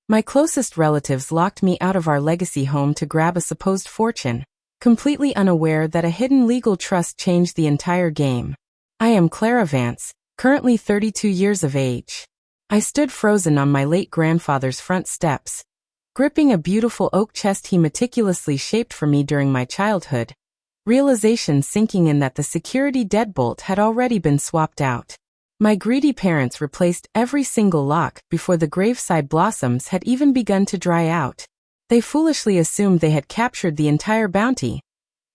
My closest relatives locked me out of our legacy home to grab a supposed fortune, completely unaware that a hidden legal trust changed the entire game. I am Clara Vance, currently 32 years of age. I stood frozen on my late grandfather's front steps, gripping a beautiful oak chest he meticulously shaped for me during my childhood, realization sinking in that the security deadbolt had already been swapped out. My greedy parents replaced every single lock before the graveside blossoms had even begun to dry out. They foolishly assumed they had captured the entire bounty: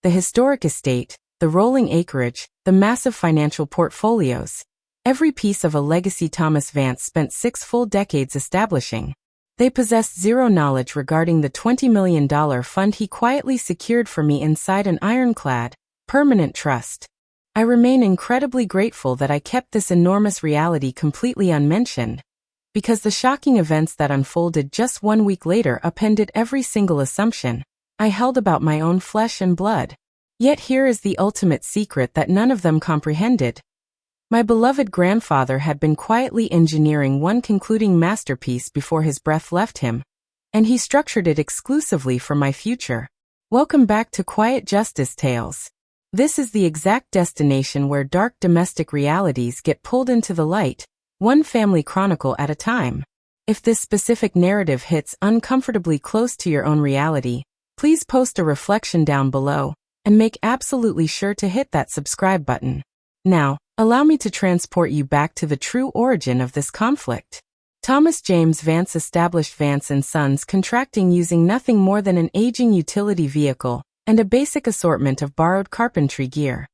the historic estate, the rolling acreage, the massive financial portfolios. Every piece of a legacy Thomas Vance spent 6 full decades establishing. They possessed zero knowledge regarding the $20 million fund he quietly secured for me inside an ironclad, permanent trust. I remain incredibly grateful that I kept this enormous reality completely unmentioned, because the shocking events that unfolded just 1 week later upended every single assumption I held about my own flesh and blood. Yet here is the ultimate secret that none of them comprehended. My beloved grandfather had been quietly engineering one concluding masterpiece before his breath left him, and he structured it exclusively for my future. Welcome back to Quiet Justice Tales. This is the exact destination where dark domestic realities get pulled into the light, one family chronicle at a time. If this specific narrative hits uncomfortably close to your own reality, please post a reflection down below, and make absolutely sure to hit that subscribe button. Now, allow me to transport you back to the true origin of this conflict. Thomas James Vance established Vance & Sons Contracting using nothing more than an aging utility vehicle and a basic assortment of borrowed carpentry gear.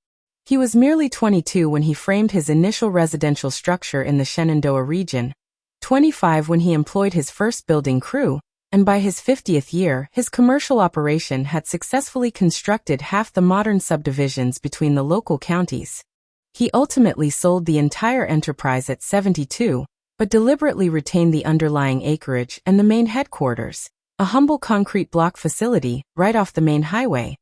He was merely 22 when he framed his initial residential structure in the Shenandoah region, 25 when he employed his first building crew, and by his 50th year, his commercial operation had successfully constructed half the modern subdivisions between the local counties. He ultimately sold the entire enterprise at 72, but deliberately retained the underlying acreage and the main headquarters, a humble concrete block facility right off the main highway,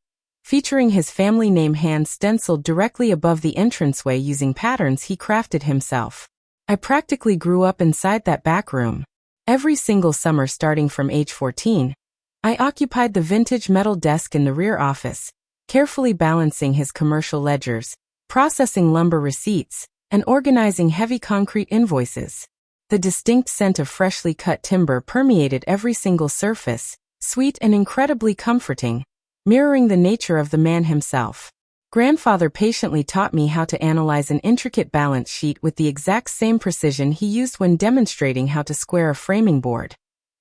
featuring his family name hand stenciled directly above the entranceway using patterns he crafted himself. I practically grew up inside that back room. Every single summer starting from age 14, I occupied the vintage metal desk in the rear office, carefully balancing his commercial ledgers, processing lumber receipts, and organizing heavy concrete invoices. The distinct scent of freshly cut timber permeated every single surface, sweet and incredibly comforting, mirroring the nature of the man himself. Grandfather patiently taught me how to analyze an intricate balance sheet with the exact same precision he used when demonstrating how to square a framing board.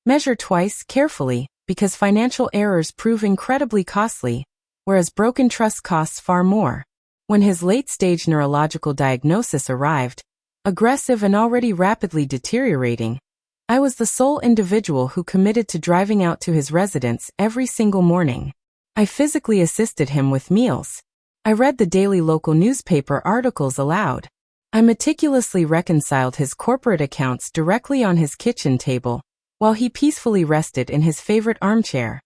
Measure twice, carefully, because financial errors prove incredibly costly, whereas broken trust costs far more. When his late-stage neurological diagnosis arrived, aggressive and already rapidly deteriorating, I was the sole individual who committed to driving out to his residence every single morning. I physically assisted him with meals. I read the daily local newspaper articles aloud. I meticulously reconciled his corporate accounts directly on his kitchen table, while he peacefully rested in his favorite armchair.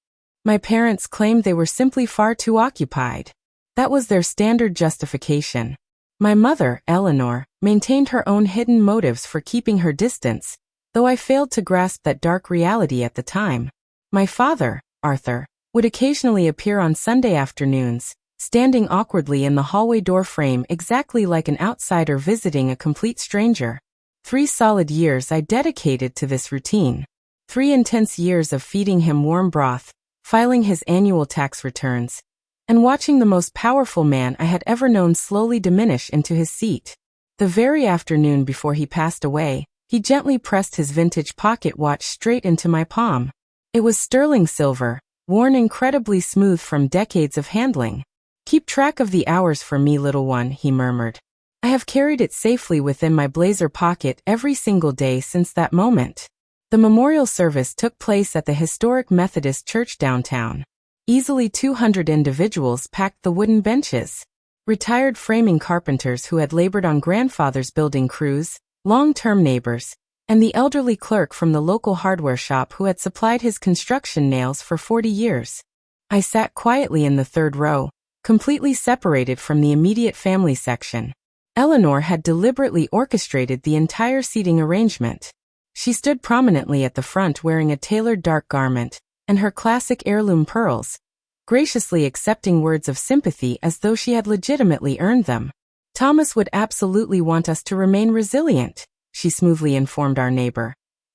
My parents claimed they were simply far too occupied. That was their standard justification. My mother, Eleanor, maintained her own hidden motives for keeping her distance, though I failed to grasp that dark reality at the time. My father, Arthur, would occasionally appear on Sunday afternoons, standing awkwardly in the hallway door frame exactly like an outsider visiting a complete stranger. 3 solid years I dedicated to this routine. 3 intense years of feeding him warm broth, filing his annual tax returns, and watching the most powerful man I had ever known slowly diminish into his seat. The very afternoon before he passed away, he gently pressed his vintage pocket watch straight into my palm. It was sterling silver, worn incredibly smooth from decades of handling. "Keep track of the hours for me, little one," he murmured. I have carried it safely within my blazer pocket every single day since that moment. The memorial service took place at the historic Methodist church downtown. Easily 200 individuals packed the wooden benches. Retired framing carpenters who had labored on grandfather's building crews, long-term neighbors, and the elderly clerk from the local hardware shop who had supplied his construction nails for 40 years. I sat quietly in the 3rd row, completely separated from the immediate family section. Eleanor had deliberately orchestrated the entire seating arrangement. She stood prominently at the front wearing a tailored dark garment and her classic heirloom pearls, graciously accepting words of sympathy as though she had legitimately earned them. Thomas would absolutely want us to remain resilient, she smoothly informed our neighbor,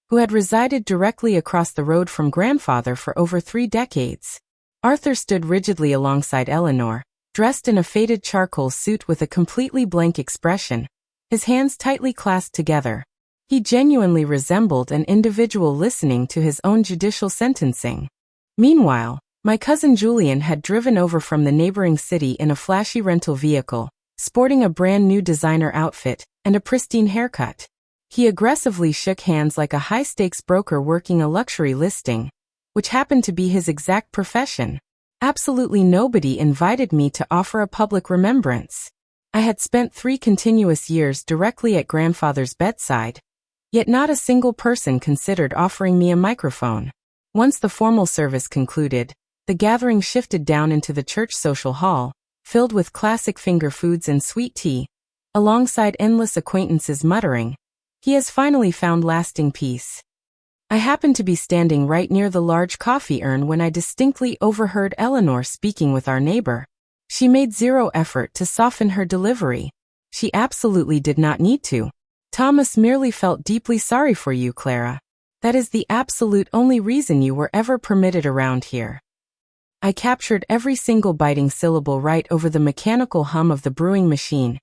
who had resided directly across the road from grandfather for over 3 decades. Arthur stood rigidly alongside Eleanor, dressed in a faded charcoal suit with a completely blank expression, his hands tightly clasped together. He genuinely resembled an individual listening to his own judicial sentencing. Meanwhile, my cousin Julian had driven over from the neighboring city in a flashy rental vehicle, sporting a brand new designer outfit and a pristine haircut. He aggressively shook hands like a high-stakes broker working a luxury listing, which happened to be his exact profession. Absolutely nobody invited me to offer a public remembrance. I had spent 3 continuous years directly at grandfather's bedside, yet not a single person considered offering me a microphone. Once the formal service concluded, the gathering shifted down into the church social hall, filled with classic finger foods and sweet tea, alongside endless acquaintances muttering, "He has finally found lasting peace." I happened to be standing right near the large coffee urn when I distinctly overheard Eleanor speaking with our neighbor. She made zero effort to soften her delivery. She absolutely did not need to. Thomas merely felt deeply sorry for you, Clara. That is the absolute only reason you were ever permitted around here. I captured every single biting syllable right over the mechanical hum of the brewing machine,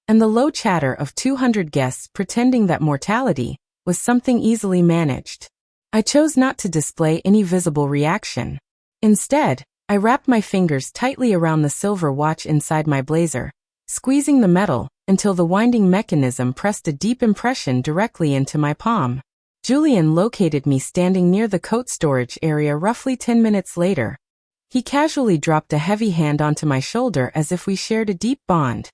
and the low chatter of 200 guests pretending that mortality was something easily managed. I chose not to display any visible reaction. Instead, I wrapped my fingers tightly around the silver watch inside my blazer, squeezing the metal until the winding mechanism pressed a deep impression directly into my palm. Julian located me standing near the coat storage area roughly 10 minutes later. He casually dropped a heavy hand onto my shoulder as if we shared a deep bond.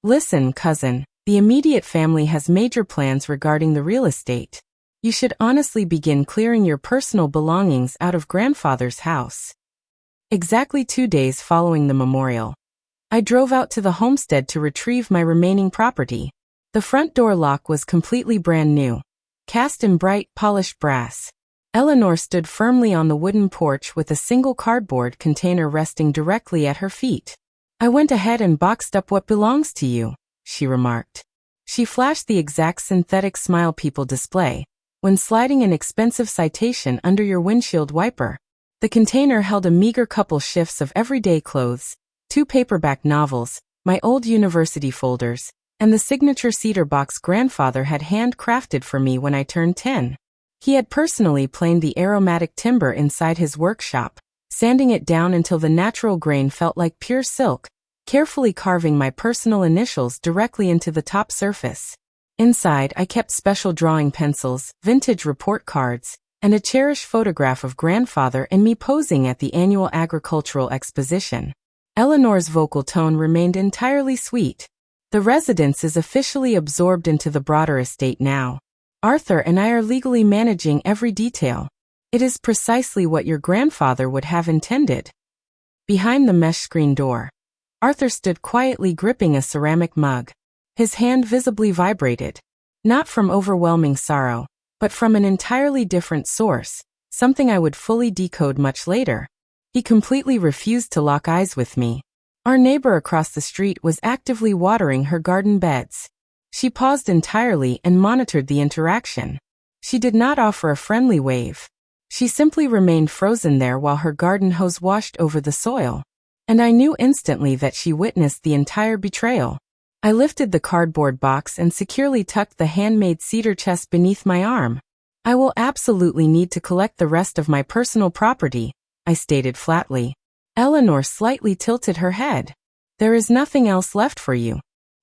"Listen, cousin, the immediate family has major plans regarding the real estate. You should honestly begin clearing your personal belongings out of grandfather's house." Exactly 2 days following the memorial, I drove out to the homestead to retrieve my remaining property. The front door lock was completely brand new, cast in bright, polished brass. Eleanor stood firmly on the wooden porch with a single cardboard container resting directly at her feet. "I went ahead and boxed up what belongs to you," she remarked. She flashed the exact synthetic smile people display when sliding an expensive citation under your windshield wiper. The container held a meager couple shifts of everyday clothes, 2 paperback novels, my old university folders, and the signature cedar box grandfather had handcrafted for me when I turned 10. He had personally planed the aromatic timber inside his workshop, sanding it down until the natural grain felt like pure silk, carefully carving my personal initials directly into the top surface. Inside, I kept special drawing pencils, vintage report cards, and a cherished photograph of grandfather and me posing at the annual agricultural exposition. Eleanor's vocal tone remained entirely sweet. "The residence is officially absorbed into the broader estate now. Arthur and I are legally managing every detail. It is precisely what your grandfather would have intended." Behind the mesh screen door, Arthur stood quietly gripping a ceramic mug. His hand visibly vibrated, not from overwhelming sorrow, but from an entirely different source, something I would fully decode much later. He completely refused to lock eyes with me. Our neighbor across the street was actively watering her garden beds. She paused entirely and monitored the interaction. She did not offer a friendly wave. She simply remained frozen there while her garden hose washed over the soil. And I knew instantly that she witnessed the entire betrayal. I lifted the cardboard box and securely tucked the handmade cedar chest beneath my arm. "I will absolutely need to collect the rest of my personal property," I stated flatly. Eleanor slightly tilted her head. "There is nothing else left for you."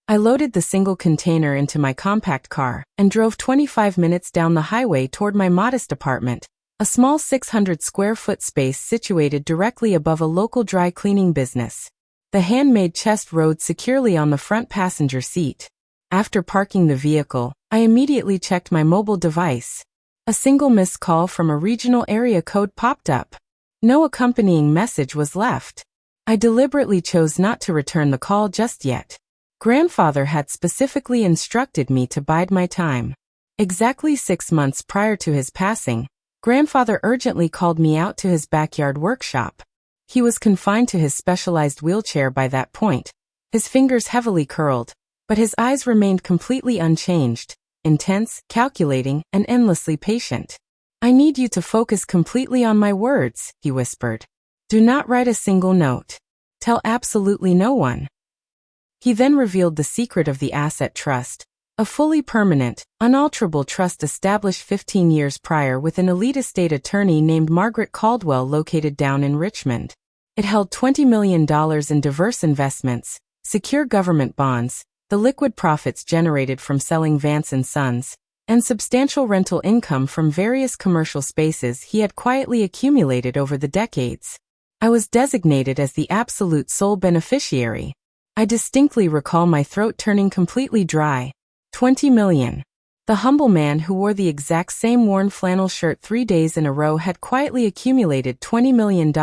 I loaded the single container into my compact car and drove 25 minutes down the highway toward my modest apartment, a small 600-square-foot space situated directly above a local dry cleaning business. The handmade chest rode securely on the front passenger seat. After parking the vehicle, I immediately checked my mobile device. A single missed call from a regional area code popped up. No accompanying message was left. I deliberately chose not to return the call just yet. Grandfather had specifically instructed me to bide my time. Exactly 6 months prior to his passing, grandfather urgently called me out to his backyard workshop. He was confined to his specialized wheelchair by that point, his fingers heavily curled, but his eyes remained completely unchanged, intense, calculating, and endlessly patient. "I need you to focus completely on my words," he whispered. "Do not write a single note. Tell absolutely no one." He then revealed the secret of the asset trust, a fully permanent, unalterable trust established 15 years prior with an elite estate attorney named Margaret Caldwell located down in Richmond. It held $20 million in diverse investments, secure government bonds, the liquid profits generated from selling Vance & Sons, and substantial rental income from various commercial spaces he had quietly accumulated over the decades. I was designated as the absolute sole beneficiary. I distinctly recall my throat turning completely dry. 20 million. The humble man who wore the exact same worn flannel shirt 3 days in a row had quietly accumulated $20 million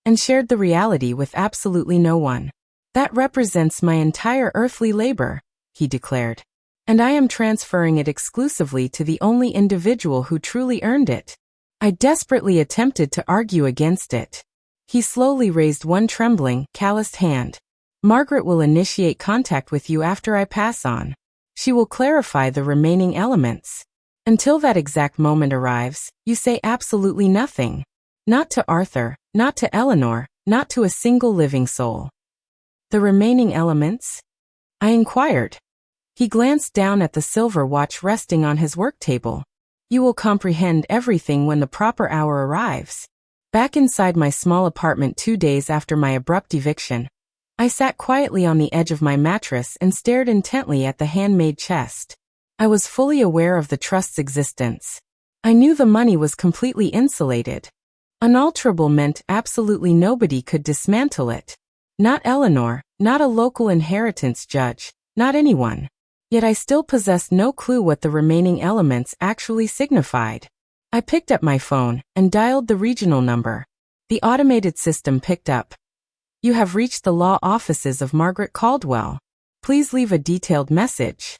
and shared the reality with absolutely no one. "That represents my entire earthly labor," he declared. "And I am transferring it exclusively to the only individual who truly earned it." I desperately attempted to argue against it. He slowly raised one trembling, calloused hand. "Margaret will initiate contact with you after I pass on. She will clarify the remaining elements. Until that exact moment arrives, you say absolutely nothing. Not to Arthur, not to Eleanor, not to a single living soul." "The remaining elements?" I inquired. He glanced down at the silver watch resting on his work table. "You will comprehend everything when the proper hour arrives." Back inside my small apartment 2 days after my abrupt eviction, I sat quietly on the edge of my mattress and stared intently at the handmade chest. I was fully aware of the trust's existence. I knew the money was completely insulated. Unalterable meant absolutely nobody could dismantle it. Not Eleanor, not a local inheritance judge, not anyone. Yet I still possessed no clue what the remaining elements actually signified. I picked up my phone and dialed the regional number. The automated system picked up. "You have reached the law offices of Margaret Caldwell. Please leave a detailed message."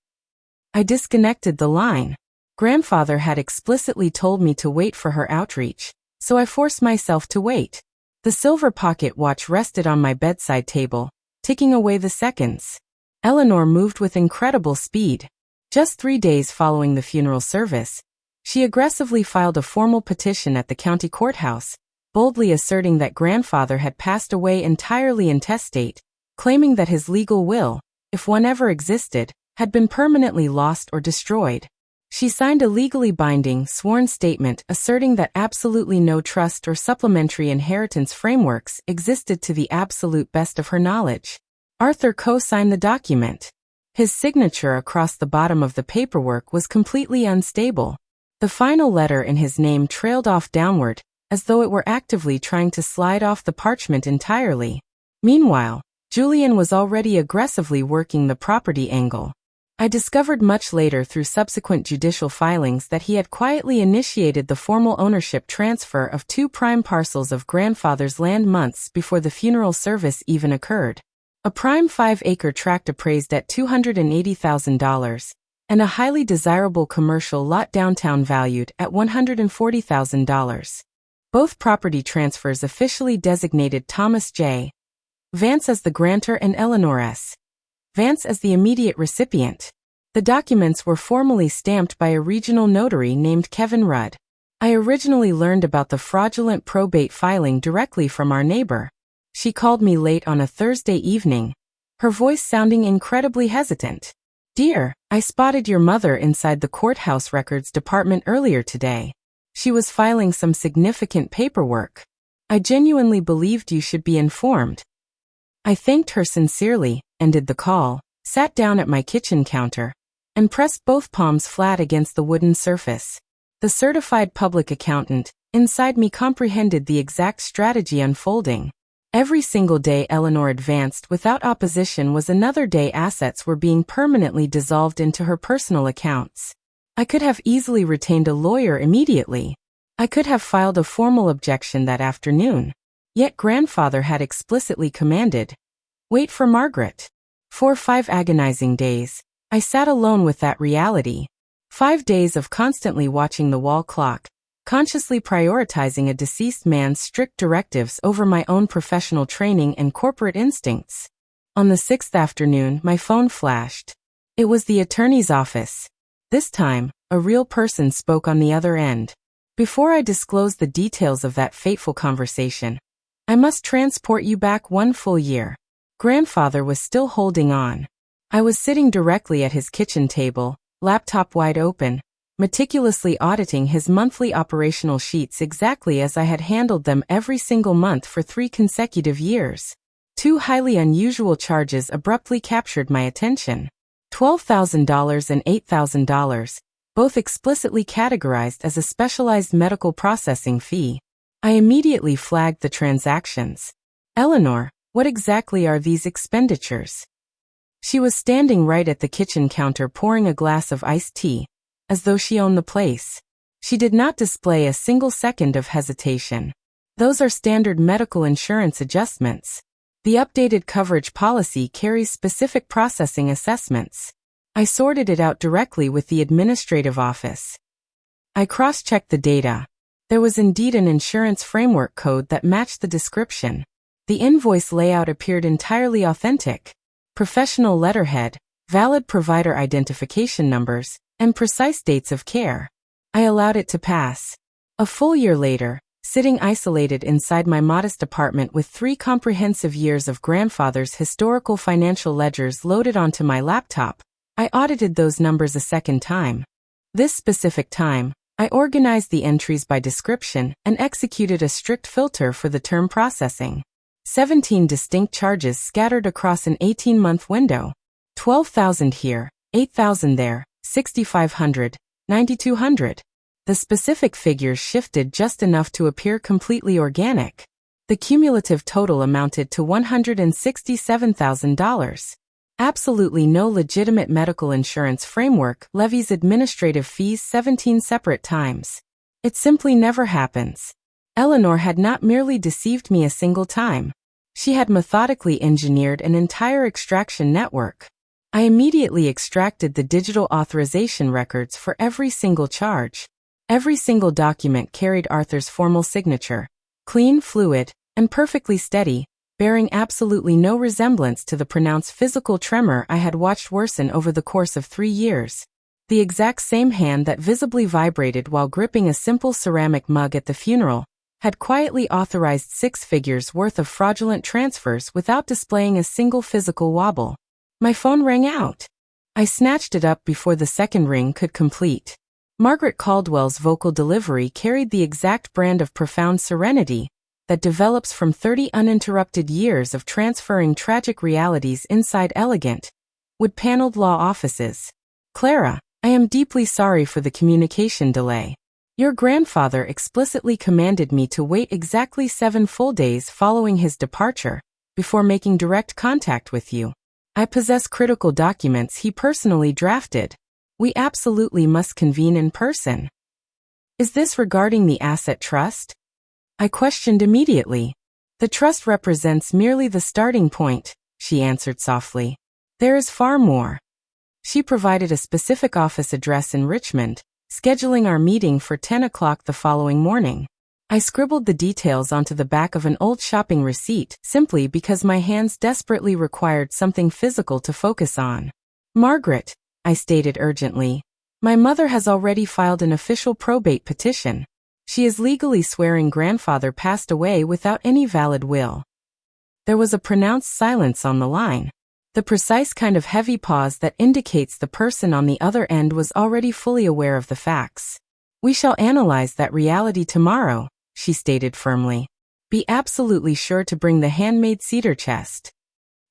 I disconnected the line. Grandfather had explicitly told me to wait for her outreach, so I forced myself to wait. The silver pocket watch rested on my bedside table, ticking away the seconds. Eleanor moved with incredible speed. Just 3 days following the funeral service, she aggressively filed a formal petition at the county courthouse, boldly asserting that grandfather had passed away entirely intestate, claiming that his legal will, if one ever existed, had been permanently lost or destroyed. She signed a legally binding, sworn statement asserting that absolutely no trust or supplementary inheritance frameworks existed to the absolute best of her knowledge. Arthur co-signed the document. His signature across the bottom of the paperwork was completely unstable. The final letter in his name trailed off downward, as though it were actively trying to slide off the parchment entirely. Meanwhile, Julian was already aggressively working the property angle. I discovered much later through subsequent judicial filings that he had quietly initiated the formal ownership transfer of 2 prime parcels of grandfather's land months before the funeral service even occurred. A prime 5-acre tract appraised at $280,000, and a highly desirable commercial lot downtown valued at $140,000. Both property transfers officially designated Thomas J. Vance as the grantor and Eleanor S. Vance as the immediate recipient. The documents were formally stamped by a regional notary named Kevin Rudd. I originally learned about the fraudulent probate filing directly from our neighbor. She called me late on a Thursday evening, her voice sounding incredibly hesitant. "Dear, I spotted your mother inside the courthouse records department earlier today. She was filing some significant paperwork. I genuinely believed you should be informed." I thanked her sincerely, ended the call, sat down at my kitchen counter, and pressed both palms flat against the wooden surface. The certified public accountant inside me comprehended the exact strategy unfolding. Every single day Eleanor advanced without opposition was another day assets were being permanently dissolved into her personal accounts. I could have easily retained a lawyer immediately. I could have filed a formal objection that afternoon. Yet grandfather had explicitly commanded, "Wait for Margaret." For 5 agonizing days, I sat alone with that reality. 5 days of constantly watching the wall clock, consciously prioritizing a deceased man's strict directives over my own professional training and corporate instincts. On the 6th afternoon, my phone flashed. It was the attorney's office. This time, a real person spoke on the other end. Before I disclose the details of that fateful conversation, I must transport you back 1 full year. Grandfather was still holding on. I was sitting directly at his kitchen table, laptop wide open, meticulously auditing his monthly operational sheets exactly as I had handled them every single month for 3 consecutive years. 2 highly unusual charges abruptly captured my attention. $12,000 and $8,000, both explicitly categorized as a specialized medical processing fee. I immediately flagged the transactions. Eleanor, what exactly are these expenditures? She was standing right at the kitchen counter pouring a glass of iced tea, as though she owned the place. She did not display a single second of hesitation. Those are standard medical insurance adjustments. The updated coverage policy carries specific processing assessments. I sorted it out directly with the administrative office. I cross-checked the data. There was indeed an insurance framework code that matched the description. The invoice layout appeared entirely authentic. Professional letterhead, valid provider identification numbers, and precise dates of care. I allowed it to pass. A full year later, sitting isolated inside my modest apartment with 3 comprehensive years of grandfather's historical financial ledgers loaded onto my laptop, I audited those numbers a second time. This specific time, I organized the entries by description and executed a strict filter for the term processing. 17 distinct charges scattered across an 18-month window. 12,000 here, 8,000 there, 6,500, 9,200. The specific figures shifted just enough to appear completely organic. The cumulative total amounted to $167,000. Absolutely no legitimate medical insurance framework levies administrative fees 17 separate times. It simply never happens. Eleanor had not merely deceived me a single time. She had methodically engineered an entire extraction network. I immediately extracted the digital authorization records for every single charge. Every single document carried Arthur's formal signature, clean, fluid, and perfectly steady, bearing absolutely no resemblance to the pronounced physical tremor I had watched worsen over the course of 3 years. The exact same hand that visibly vibrated while gripping a simple ceramic mug at the funeral had quietly authorized 6 figures worth of fraudulent transfers without displaying a single physical wobble. My phone rang out. I snatched it up before the second ring could complete. Margaret Caldwell's vocal delivery carried the exact brand of profound serenity that develops from 30 uninterrupted years of transferring tragic realities inside elegant, wood-paneled law offices. Clara, I am deeply sorry for the communication delay. Your grandfather explicitly commanded me to wait exactly 7 full days following his departure before making direct contact with you. I possess critical documents he personally drafted. We absolutely must convene in person. Is this regarding the asset trust? I questioned immediately. The trust represents merely the starting point, she answered softly. There is far more. She provided a specific office address in Richmond, scheduling our meeting for 10 o'clock the following morning. I scribbled the details onto the back of an old shopping receipt simply because my hands desperately required something physical to focus on. Margaret, I stated urgently, my mother has already filed an official probate petition. She is legally swearing grandfather passed away without any valid will. There was a pronounced silence on the line. The precise kind of heavy pause that indicates the person on the other end was already fully aware of the facts. We shall analyze that reality tomorrow, she stated firmly. Be absolutely sure to bring the handmade cedar chest.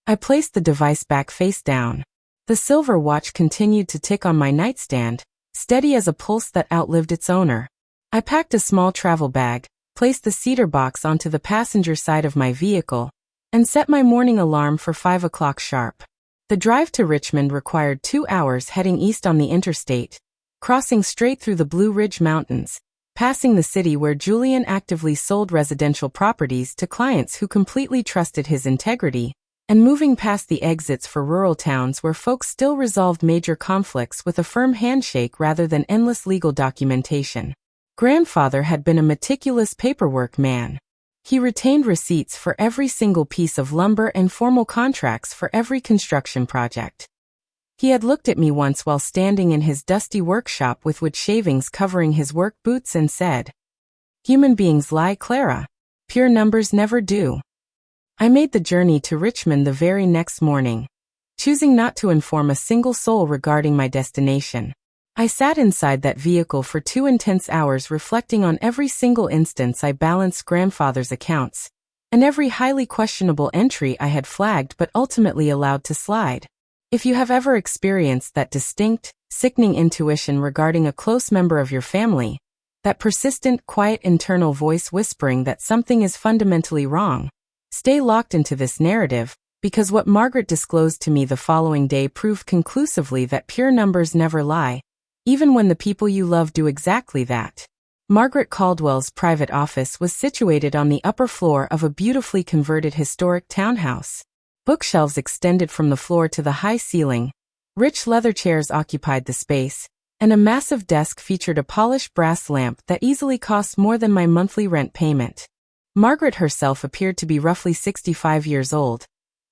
I placed the device back face down. The silver watch continued to tick on my nightstand, steady as a pulse that outlived its owner. I packed a small travel bag, placed the cedar box onto the passenger side of my vehicle, and set my morning alarm for 5 o'clock sharp. The drive to Richmond required 2 hours heading east on the interstate, crossing straight through the Blue Ridge Mountains, passing the city where Julian actively sold residential properties to clients who completely trusted his integrity, and moving past the exits for rural towns where folks still resolved major conflicts with a firm handshake rather than endless legal documentation. Grandfather had been a meticulous paperwork man. He retained receipts for every single piece of lumber and formal contracts for every construction project. He had looked at me once while standing in his dusty workshop with wood shavings covering his work boots and said, "Human beings lie, Clara. Pure numbers never do." I made the journey to Richmond the very next morning, choosing not to inform a single soul regarding my destination. I sat inside that vehicle for 2 intense hours reflecting on every single instance I balanced grandfather's accounts, and every highly questionable entry I had flagged but ultimately allowed to slide. If you have ever experienced that distinct, sickening intuition regarding a close member of your family, that persistent, quiet internal voice whispering that something is fundamentally wrong, stay locked into this narrative, because what Margaret disclosed to me the following day proved conclusively that pure numbers never lie, even when the people you love do exactly that. Margaret Caldwell's private office was situated on the upper floor of a beautifully converted historic townhouse. Bookshelves extended from the floor to the high ceiling, rich leather chairs occupied the space, and a massive desk featured a polished brass lamp that easily cost more than my monthly rent payment. Margaret herself appeared to be roughly 65 years old,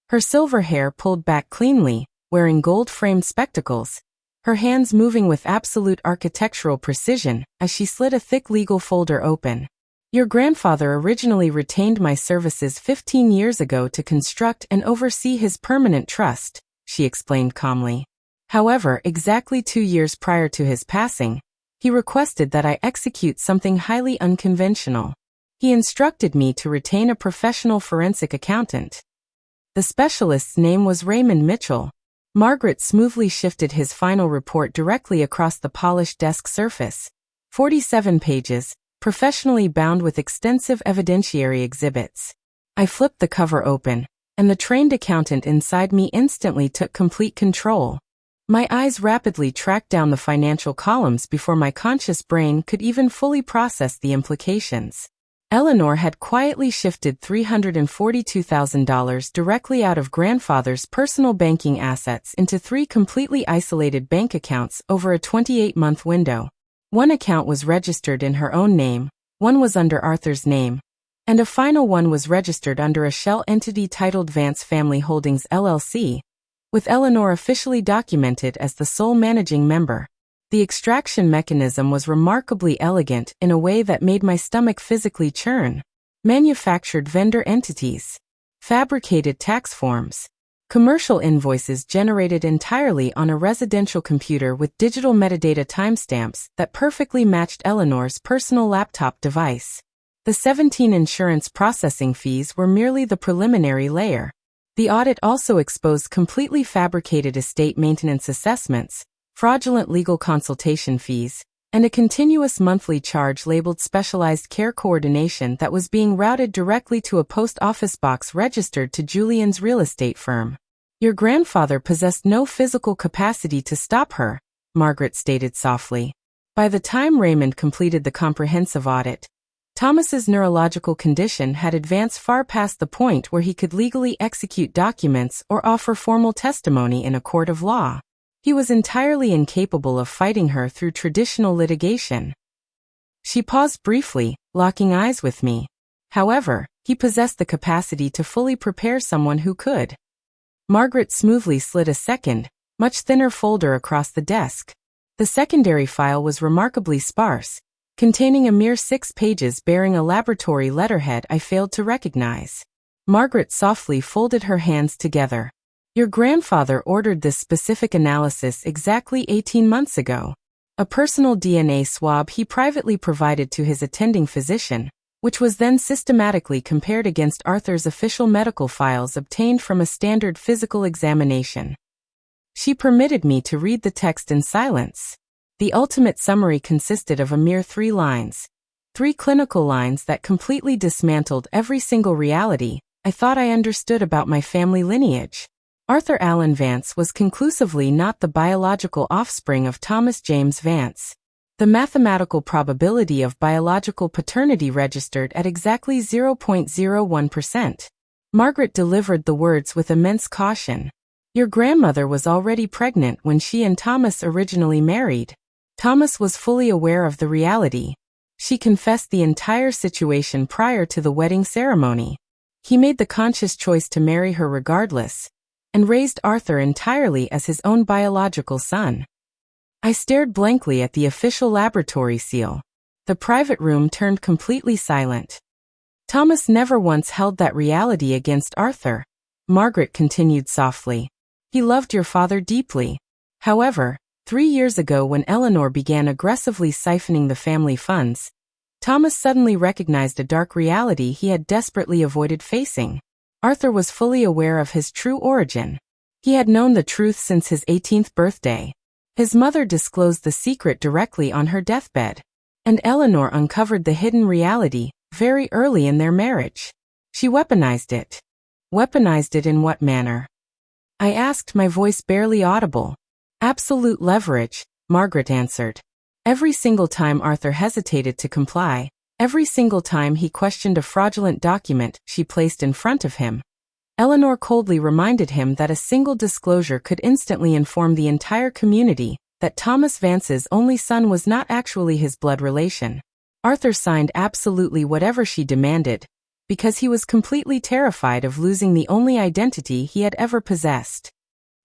her silver hair pulled back cleanly, wearing gold-framed spectacles, her hands moving with absolute architectural precision as she slid a thick legal folder open. "Your grandfather originally retained my services 15 years ago to construct and oversee his permanent trust," she explained calmly. "However, exactly 2 years prior to his passing, he requested that I execute something highly unconventional. He instructed me to retain a professional forensic accountant. The specialist's name was Raymond Mitchell." Margaret smoothly shifted his final report directly across the polished desk surface. 47 pages, professionally bound with extensive evidentiary exhibits. I flipped the cover open, and the trained accountant inside me instantly took complete control. My eyes rapidly tracked down the financial columns before my conscious brain could even fully process the implications. Eleanor had quietly shifted $342,000 directly out of grandfather's personal banking assets into 3 completely isolated bank accounts over a 28-month window. One account was registered in her own name, one was under Arthur's name, and a final one was registered under a shell entity titled Vance Family Holdings LLC, with Eleanor officially documented as the sole managing member. The extraction mechanism was remarkably elegant in a way that made my stomach physically churn. Manufactured vendor entities, fabricated tax forms, commercial invoices generated entirely on a residential computer with digital metadata timestamps that perfectly matched Eleanor's personal laptop device. The 17 insurance processing fees were merely the preliminary layer. The audit also exposed completely fabricated estate maintenance assessments, fraudulent legal consultation fees, and a continuous monthly charge labeled specialized care coordination that was being routed directly to a post office box registered to Julian's real estate firm. "Your grandfather possessed no physical capacity to stop her," Margaret stated softly. By the time Raymond completed the comprehensive audit, Thomas's neurological condition had advanced far past the point where he could legally execute documents or offer formal testimony in a court of law. He was entirely incapable of fighting her through traditional litigation. She paused briefly, locking eyes with me. However, he possessed the capacity to fully prepare someone who could. Margaret smoothly slid a second, much thinner folder across the desk. The secondary file was remarkably sparse, containing a mere 6 pages bearing a laboratory letterhead I failed to recognize. Margaret softly folded her hands together. "Your grandfather ordered this specific analysis exactly 18 months ago. A personal DNA swab he privately provided to his attending physician, which was then systematically compared against Arthur's official medical files obtained from a standard physical examination." She permitted me to read the text in silence. The ultimate summary consisted of a mere 3 lines. 3 clinical lines that completely dismantled every single reality I thought I understood about my family lineage. Arthur Allen Vance was conclusively not the biological offspring of Thomas James Vance. The mathematical probability of biological paternity registered at exactly 0.01%. Margaret delivered the words with immense caution. Your grandmother was already pregnant when she and Thomas originally married. Thomas was fully aware of the reality. She confessed the entire situation prior to the wedding ceremony. He made the conscious choice to marry her regardless, and raised Arthur entirely as his own biological son. I stared blankly at the official laboratory seal. The private room turned completely silent. Thomas never once held that reality against Arthur, Margaret continued softly. He loved your father deeply. However, 3 years ago when Eleanor began aggressively siphoning the family funds, Thomas suddenly recognized a dark reality he had desperately avoided facing. Arthur was fully aware of his true origin. He had known the truth since his 18th birthday. His mother disclosed the secret directly on her deathbed, and Eleanor uncovered the hidden reality very early in their marriage. She weaponized it. Weaponized it in what manner? I asked, my voice barely audible. Absolute leverage, Margaret answered. Every single time Arthur hesitated to comply, every single time he questioned a fraudulent document she placed in front of him, Eleanor coldly reminded him that a single disclosure could instantly inform the entire community that Thomas Vance's only son was not actually his blood relation. Arthur signed absolutely whatever she demanded, because he was completely terrified of losing the only identity he had ever possessed.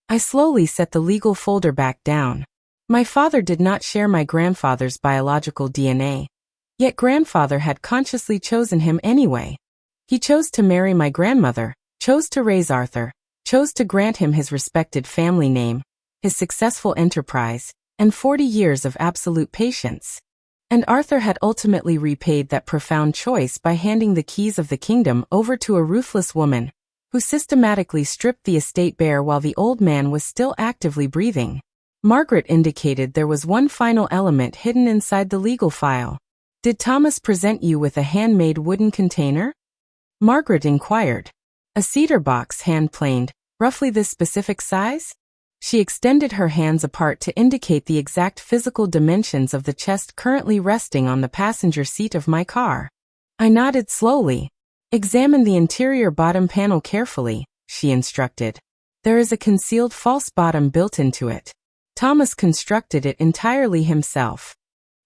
I slowly set the legal folder back down. My father did not share my grandfather's biological DNA, yet grandfather had consciously chosen him anyway. He chose to marry my grandmother, chose to raise Arthur, chose to grant him his respected family name, his successful enterprise, and 40 years of absolute patience. And Arthur had ultimately repaid that profound choice by handing the keys of the kingdom over to a ruthless woman, who systematically stripped the estate bare while the old man was still actively breathing. Margaret indicated there was one final element hidden inside the legal file. Did Thomas present you with a handmade wooden container? Margaret inquired. A cedar box, hand-planed, roughly this specific size? She extended her hands apart to indicate the exact physical dimensions of the chest currently resting on the passenger seat of my car. I nodded slowly. Examine the interior bottom panel carefully, she instructed. There is a concealed false bottom built into it. Thomas constructed it entirely himself.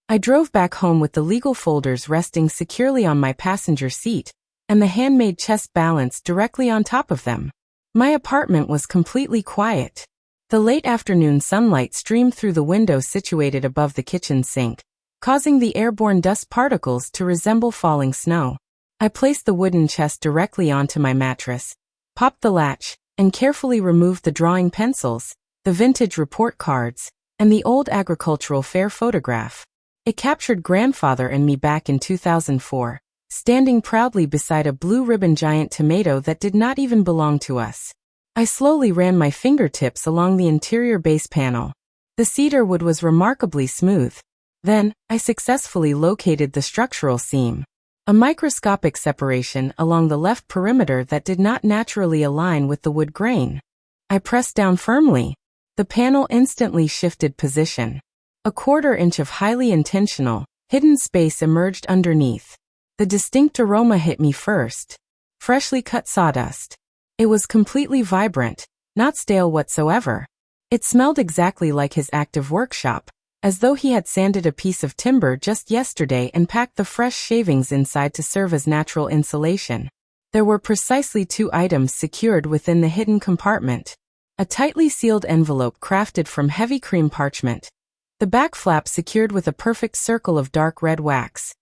I drove back home with the legal folders resting securely on my passenger seat, and the handmade chest balanced directly on top of them. My apartment was completely quiet. The late afternoon sunlight streamed through the window situated above the kitchen sink, causing the airborne dust particles to resemble falling snow. I placed the wooden chest directly onto my mattress, popped the latch, and carefully removed the drawing pencils, the vintage report cards, and the old agricultural fair photograph. It captured grandfather and me back in 2004, standing proudly beside a blue ribbon giant tomato that did not even belong to us. I slowly ran my fingertips along the interior base panel. The cedar wood was remarkably smooth. Then, I successfully located the structural seam. A microscopic separation along the left perimeter that did not naturally align with the wood grain. I pressed down firmly. The panel instantly shifted position. A 1/4 inch of highly intentional, hidden space emerged underneath. The distinct aroma hit me first. Freshly cut sawdust. It was completely vibrant, not stale whatsoever. It smelled exactly like his active workshop, as though he had sanded a piece of timber just yesterday and packed the fresh shavings inside to serve as natural insulation. There were precisely 2 items secured within the hidden compartment. A tightly sealed envelope crafted from heavy cream parchment. The back flap secured with a perfect circle of dark red wax.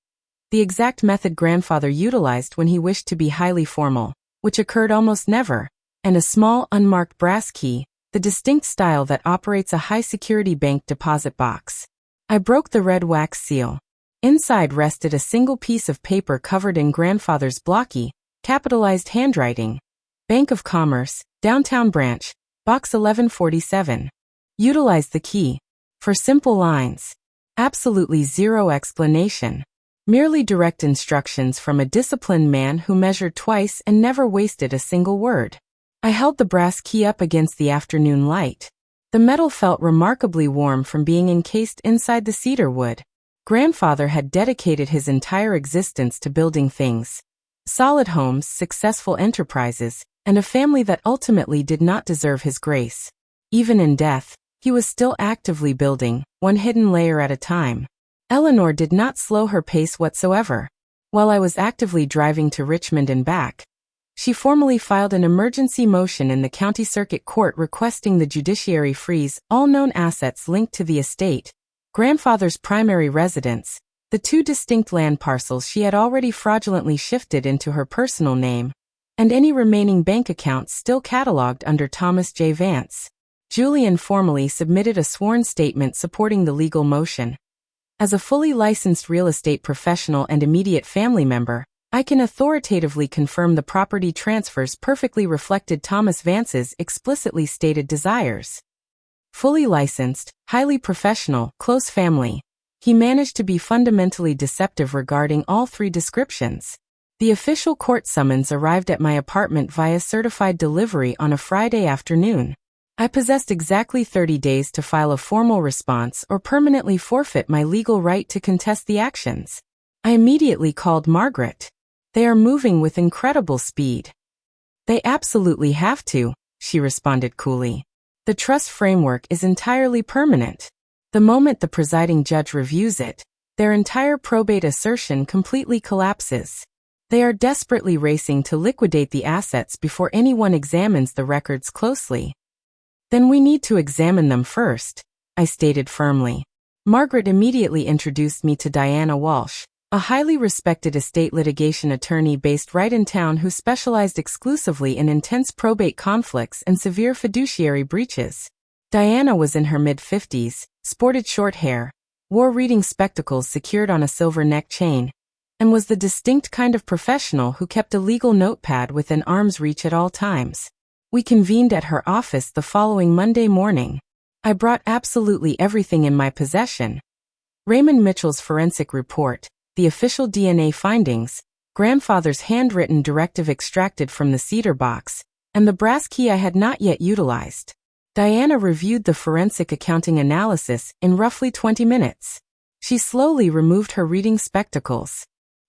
The exact method grandfather utilized when he wished to be highly formal, which occurred almost never, and a small, unmarked brass key, the distinct style that operates a high-security bank deposit box. I broke the red wax seal. Inside rested a single piece of paper covered in grandfather's blocky, capitalized handwriting. Bank of Commerce, Downtown Branch, Box 1147. Utilize the key. For simple lines. Absolutely zero explanation. Merely direct instructions from a disciplined man who measured twice and never wasted a single word. I held the brass key up against the afternoon light. The metal felt remarkably warm from being encased inside the cedar wood. Grandfather had dedicated his entire existence to building things. Solid homes, successful enterprises, and a family that ultimately did not deserve his grace. Even in death, he was still actively building, one hidden layer at a time. Eleanor did not slow her pace whatsoever. While I was actively driving to Richmond and back, she formally filed an emergency motion in the County Circuit Court requesting the judiciary freeze all known assets linked to the estate, grandfather's primary residence, the 2 distinct land parcels she had already fraudulently shifted into her personal name, and any remaining bank accounts still cataloged under Thomas J. Vance. Julian formally submitted a sworn statement supporting the legal motion. As a fully licensed real estate professional and immediate family member, I can authoritatively confirm the property transfers perfectly reflected Thomas Vance's explicitly stated desires. Fully licensed, highly professional, close family. He managed to be fundamentally deceptive regarding all 3 descriptions. The official court summons arrived at my apartment via certified delivery on a Friday afternoon. I possessed exactly 30 days to file a formal response or permanently forfeit my legal right to contest the actions. I immediately called Margaret. They are moving with incredible speed. They absolutely have to, she responded coolly. The trust framework is entirely permanent. The moment the presiding judge reviews it, their entire probate assertion completely collapses. They are desperately racing to liquidate the assets before anyone examines the records closely. Then we need to examine them first, I stated firmly. Margaret immediately introduced me to Diana Walsh, a highly respected estate litigation attorney based right in town who specialized exclusively in intense probate conflicts and severe fiduciary breaches. Diana was in her mid-50s, sported short hair, wore reading spectacles secured on a silver neck chain, and was the distinct kind of professional who kept a legal notepad within arm's reach at all times. We convened at her office the following Monday morning. I brought absolutely everything in my possession. Raymond Mitchell's forensic report, the official DNA findings, grandfather's handwritten directive extracted from the cedar box, and the brass key I had not yet utilized. Diana reviewed the forensic accounting analysis in roughly 20 minutes. She slowly removed her reading spectacles.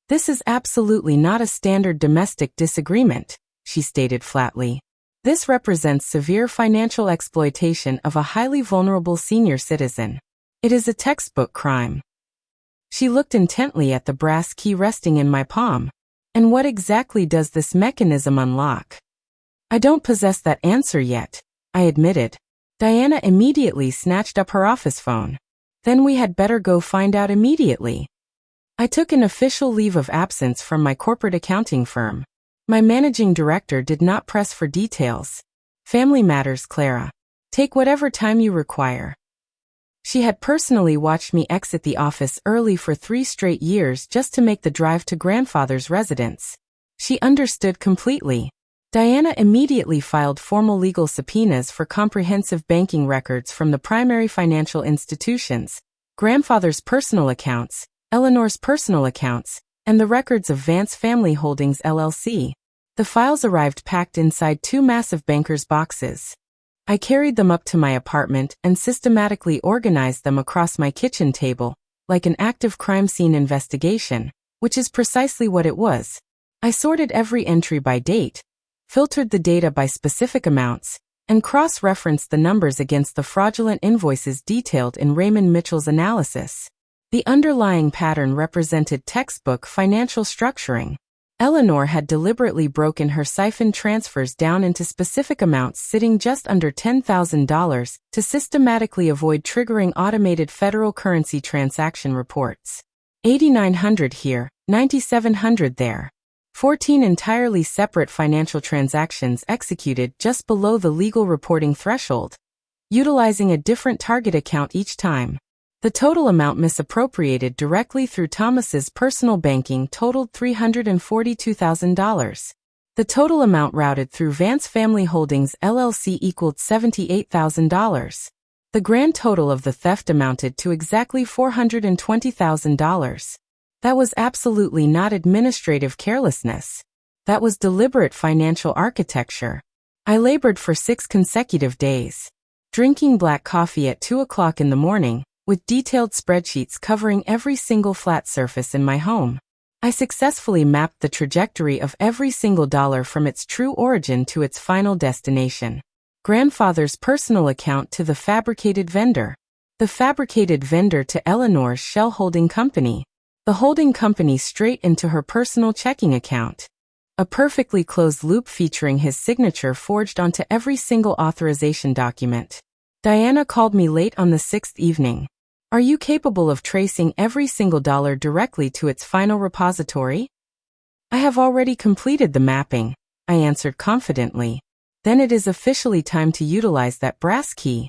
This is absolutely not a standard domestic disagreement, she stated flatly. This represents severe financial exploitation of a highly vulnerable senior citizen. It is a textbook crime. She looked intently at the brass key resting in my palm. And what exactly does this mechanism unlock? I don't possess that answer yet, I admitted. Diana immediately snatched up her office phone. Then we had better go find out immediately. I took an official leave of absence from my corporate accounting firm. My managing director did not press for details. Family matters, Clara. Take whatever time you require. She had personally watched me exit the office early for 3 straight years just to make the drive to grandfather's residence. She understood completely. Diana immediately filed formal legal subpoenas for comprehensive banking records from the primary financial institutions, grandfather's personal accounts, Eleanor's personal accounts, and the records of Vance Family Holdings LLC. The files arrived packed inside 2 massive banker's boxes. I carried them up to my apartment and systematically organized them across my kitchen table, like an active crime scene investigation, which is precisely what it was. I sorted every entry by date, filtered the data by specific amounts, and cross-referenced the numbers against the fraudulent invoices detailed in Raymond Mitchell's analysis. The underlying pattern represented textbook financial structuring. Eleanor had deliberately broken her Siphon transfers down into specific amounts sitting just under $10,000 to systematically avoid triggering automated federal currency transaction reports. $8,900 here, $9,700 there. 14 entirely separate financial transactions executed just below the legal reporting threshold, utilizing a different target account each time. The total amount misappropriated directly through Thomas's personal banking totaled $342,000. The total amount routed through Vance Family Holdings LLC equaled $78,000. The grand total of the theft amounted to exactly $420,000. That was absolutely not administrative carelessness. That was deliberate financial architecture. I labored for 6 consecutive days, drinking black coffee at 2 o'clock in the morning, with detailed spreadsheets covering every single flat surface in my home. I successfully mapped the trajectory of every single dollar from its true origin to its final destination. Grandfather's personal account to the fabricated vendor. The fabricated vendor to Eleanor's shell holding company. The holding company straight into her personal checking account. A perfectly closed loop featuring his signature forged onto every single authorization document. Diana called me late on the 6th evening. Are you capable of tracing every single dollar directly to its final repository? I have already completed the mapping, I answered confidently. Then it is officially time to utilize that brass key.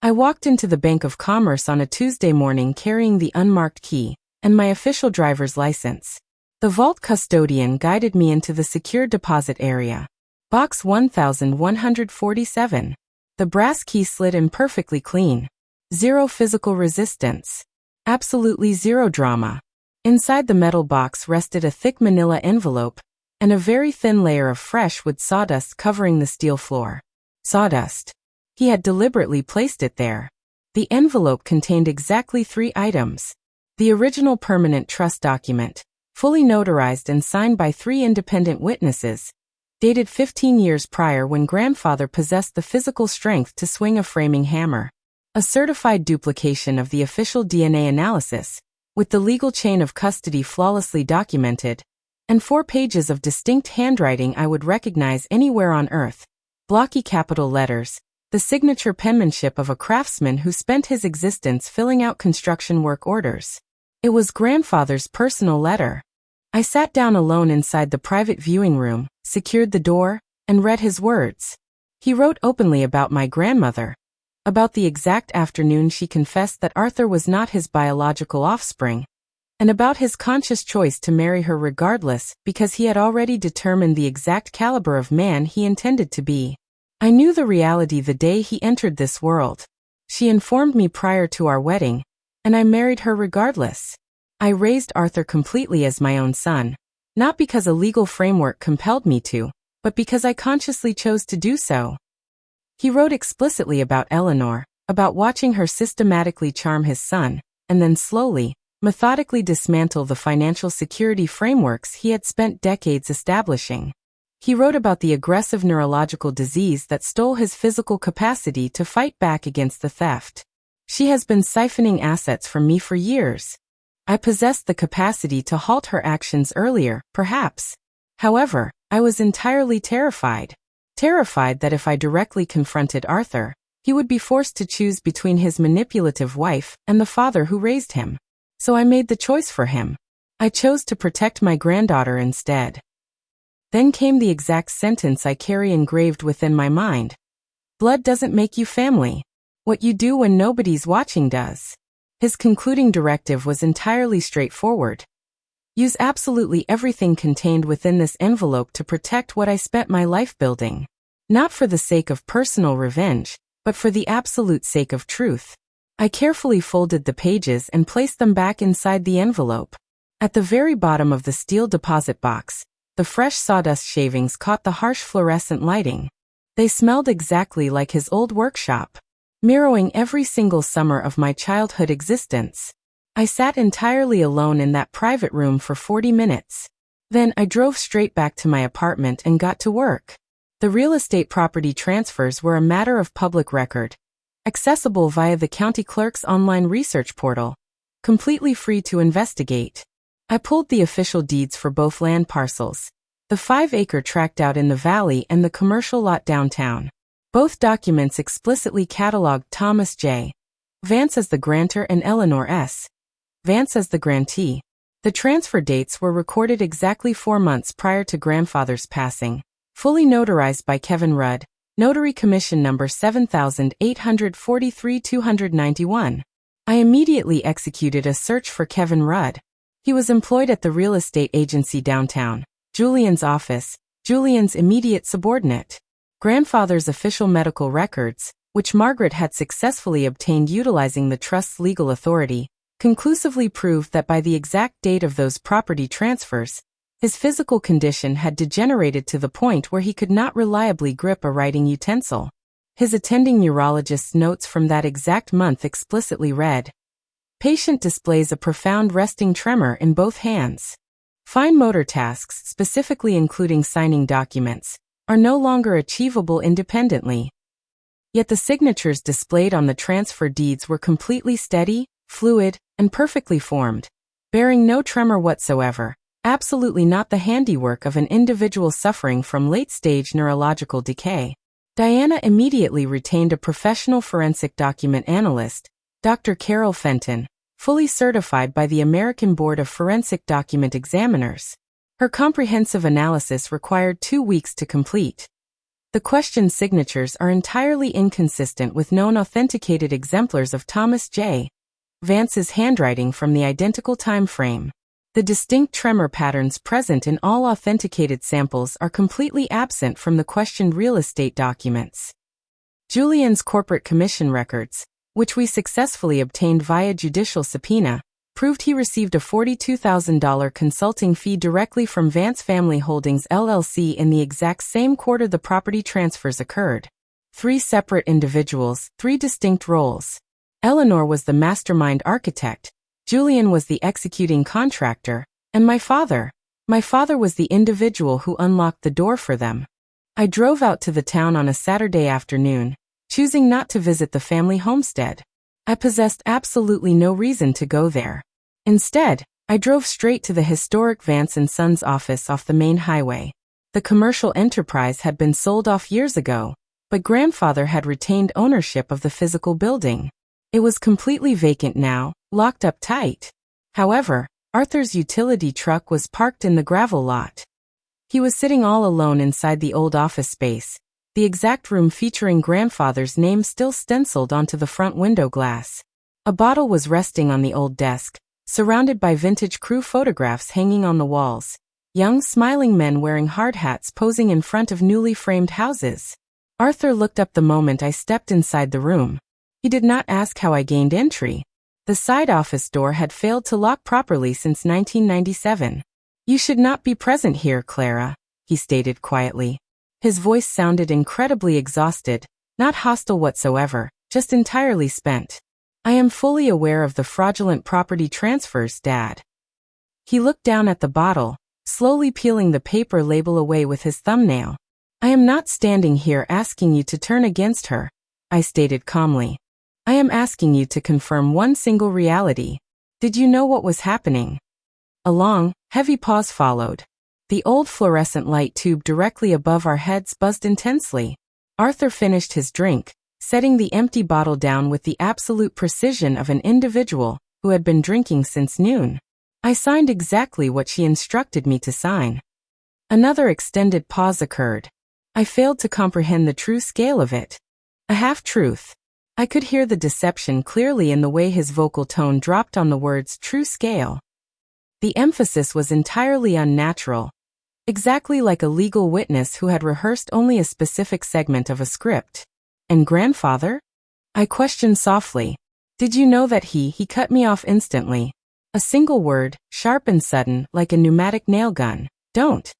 I walked into the Bank of Commerce on a Tuesday morning carrying the unmarked key and my official driver's license. The vault custodian guided me into the secure deposit area. Box 1147. The brass key slid in perfectly clean. Zero physical resistance. Absolutely zero drama. Inside the metal box rested a thick manila envelope and a very thin layer of fresh wood sawdust covering the steel floor. Sawdust. He had deliberately placed it there. The envelope contained exactly 3 items. The original permanent trust document, fully notarized and signed by 3 independent witnesses, dated 15 years prior when grandfather possessed the physical strength to swing a framing hammer. A certified duplication of the official DNA analysis, with the legal chain of custody flawlessly documented, and 4 pages of distinct handwriting I would recognize anywhere on earth. Blocky capital letters, the signature penmanship of a craftsman who spent his existence filling out construction work orders. It was grandfather's personal letter. I sat down alone inside the private viewing room, secured the door, and read his words. He wrote openly about my grandmother, about the exact afternoon she confessed that Arthur was not his biological offspring, and about his conscious choice to marry her regardless because he had already determined the exact caliber of man he intended to be. I knew the reality the day he entered this world. She informed me prior to our wedding, and I married her regardless. I raised Arthur completely as my own son, not because a legal framework compelled me to, but because I consciously chose to do so. He wrote explicitly about Eleanor, about watching her systematically charm his son, and then slowly, methodically dismantle the financial security frameworks he had spent decades establishing. He wrote about the aggressive neurological disease that stole his physical capacity to fight back against the theft. She has been siphoning assets from me for years. I possessed the capacity to halt her actions earlier, perhaps. However, I was entirely terrified. Terrified that if I directly confronted Arthur, he would be forced to choose between his manipulative wife and the father who raised him. So I made the choice for him. I chose to protect my granddaughter instead. Then came the exact sentence I carry engraved within my mind. Blood doesn't make you family. What you do when nobody's watching does. His concluding directive was entirely straightforward. Use absolutely everything contained within this envelope to protect what I spent my life building. Not for the sake of personal revenge, but for the absolute sake of truth. I carefully folded the pages and placed them back inside the envelope. At the very bottom of the steel deposit box, the fresh sawdust shavings caught the harsh fluorescent lighting. They smelled exactly like his old workshop, mirroring every single summer of my childhood existence. I sat entirely alone in that private room for 40 minutes. Then I drove straight back to my apartment and got to work. The real estate property transfers were a matter of public record, accessible via the county clerk's online research portal, completely free to investigate. I pulled the official deeds for both land parcels, the 5-acre tract out in the valley and the commercial lot downtown. Both documents explicitly cataloged Thomas J. Vance as the grantor and Eleanor S. Vance as the grantee. The transfer dates were recorded exactly 4 months prior to grandfather's passing, fully notarized by Kevin Rudd, Notary Commission number 7843-291. I immediately executed a search for Kevin Rudd. He was employed at the real estate agency downtown, Julian's office, Julian's immediate subordinate. Grandfather's official medical records, which Margaret had successfully obtained utilizing the trust's legal authority, conclusively proved that by the exact date of those property transfers, his physical condition had degenerated to the point where he could not reliably grip a writing utensil. His attending neurologist's notes from that exact month explicitly read, "Patient displays a profound resting tremor in both hands." Fine motor tasks, specifically including signing documents, are no longer achievable independently. Yet the signatures displayed on the transfer deeds were completely steady, fluid, and perfectly formed, bearing no tremor whatsoever, absolutely not the handiwork of an individual suffering from late-stage neurological decay. Diana immediately retained a professional forensic document analyst, Dr. Carol Fenton, fully certified by the American Board of Forensic Document Examiners. Her comprehensive analysis required 2 weeks to complete. The questioned signatures are entirely inconsistent with known authenticated exemplars of Thomas J. Vance's handwriting from the identical time frame. The distinct tremor patterns present in all authenticated samples are completely absent from the questioned real estate documents. Julian's corporate commission records, which we successfully obtained via judicial subpoena, proved he received a $42,000 consulting fee directly from Vance Family Holdings LLC in the exact same quarter the property transfers occurred. 3 separate individuals, 3 distinct roles. Eleanor was the mastermind architect, Julian was the executing contractor, and my father was the individual who unlocked the door for them. I drove out to the town on a Saturday afternoon, choosing not to visit the family homestead. I possessed absolutely no reason to go there. Instead, I drove straight to the historic Vance & Sons office off the main highway. The commercial enterprise had been sold off years ago, but grandfather had retained ownership of the physical building. It was completely vacant now, locked up tight. However, Arthur's utility truck was parked in the gravel lot. He was sitting all alone inside the old office space, the exact room featuring grandfather's name still stenciled onto the front window glass. A bottle was resting on the old desk, surrounded by vintage crew photographs hanging on the walls. Young, smiling men wearing hard hats posing in front of newly framed houses. Arthur looked up the moment I stepped inside the room. He did not ask how I gained entry. The side office door had failed to lock properly since 1997. "You should not be present here, Clara," he stated quietly. His voice sounded incredibly exhausted, not hostile whatsoever, just entirely spent. "I am fully aware of the fraudulent property transfers, Dad." He looked down at the bottle, slowly peeling the paper label away with his thumbnail. "I am not standing here asking you to turn against her," I stated calmly. "I am asking you to confirm one single reality. Did you know what was happening?" A long, heavy pause followed. The old fluorescent light tube directly above our heads buzzed intensely. Arthur finished his drink, setting the empty bottle down with the absolute precision of an individual who had been drinking since noon. I signed exactly what she instructed me to sign. Another extended pause occurred. I failed to comprehend the true scale of it. A half-truth. I could hear the deception clearly in the way his vocal tone dropped on the words "true scale." The emphasis was entirely unnatural, exactly like a legal witness who had rehearsed only a specific segment of a script. "And grandfather?" I questioned softly. "Did you know that he cut me off instantly. A single word, sharp and sudden, like a pneumatic nail gun. Don't."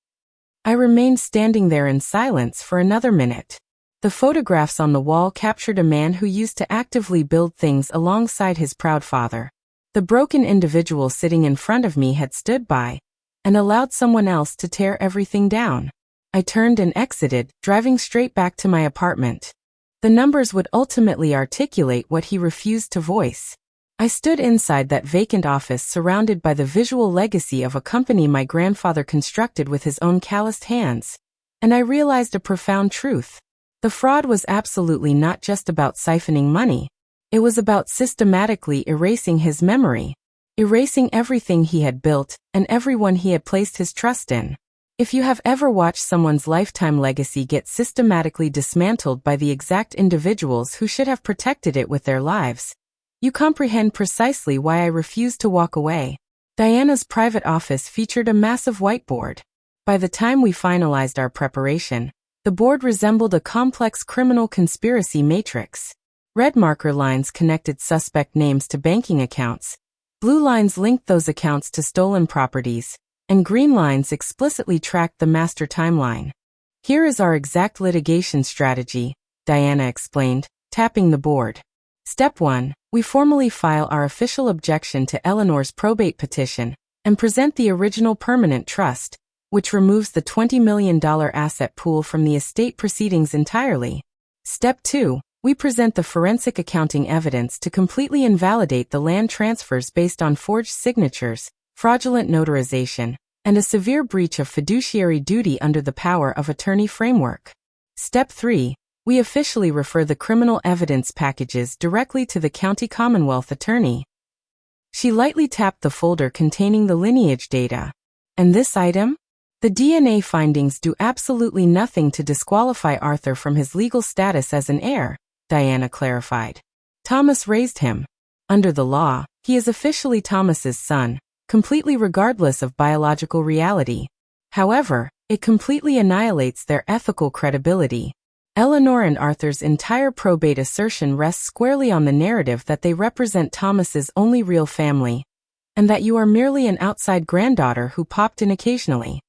I remained standing there in silence for another minute. The photographs on the wall captured a man who used to actively build things alongside his proud father. The broken individual sitting in front of me had stood by and allowed someone else to tear everything down. I turned and exited, driving straight back to my apartment. The numbers would ultimately articulate what he refused to voice. I stood inside that vacant office surrounded by the visual legacy of a company my grandfather constructed with his own calloused hands, and I realized a profound truth. The fraud was absolutely not just about siphoning money. It was about systematically erasing his memory, erasing everything he had built and everyone he had placed his trust in. If you have ever watched someone's lifetime legacy get systematically dismantled by the exact individuals who should have protected it with their lives, you comprehend precisely why I refused to walk away. Diana's private office featured a massive whiteboard. By the time we finalized our preparation, the board resembled a complex criminal conspiracy matrix. Red marker lines connected suspect names to banking accounts, blue lines linked those accounts to stolen properties, and green lines explicitly tracked the master timeline. "Here is our exact litigation strategy," Diana explained, tapping the board. "Step 1, we formally file our official objection to Eleanor's probate petition, and present the original permanent trust, which removes the $20 million asset pool from the estate proceedings entirely. Step 2. We present the forensic accounting evidence to completely invalidate the land transfers based on forged signatures, fraudulent notarization, and a severe breach of fiduciary duty under the power of attorney framework. Step 3. We officially refer the criminal evidence packages directly to the county Commonwealth attorney. She lightly tapped the folder containing the lineage data. And this item? The DNA findings do absolutely nothing to disqualify Arthur from his legal status as an heir, Diana clarified. Thomas raised him. Under the law, he is officially Thomas's son, completely regardless of biological reality. However, it completely annihilates their ethical credibility. Eleanor and Arthur's entire probate assertion rests squarely on the narrative that they represent Thomas's only real family, and that you are merely an outside granddaughter who popped in occasionally.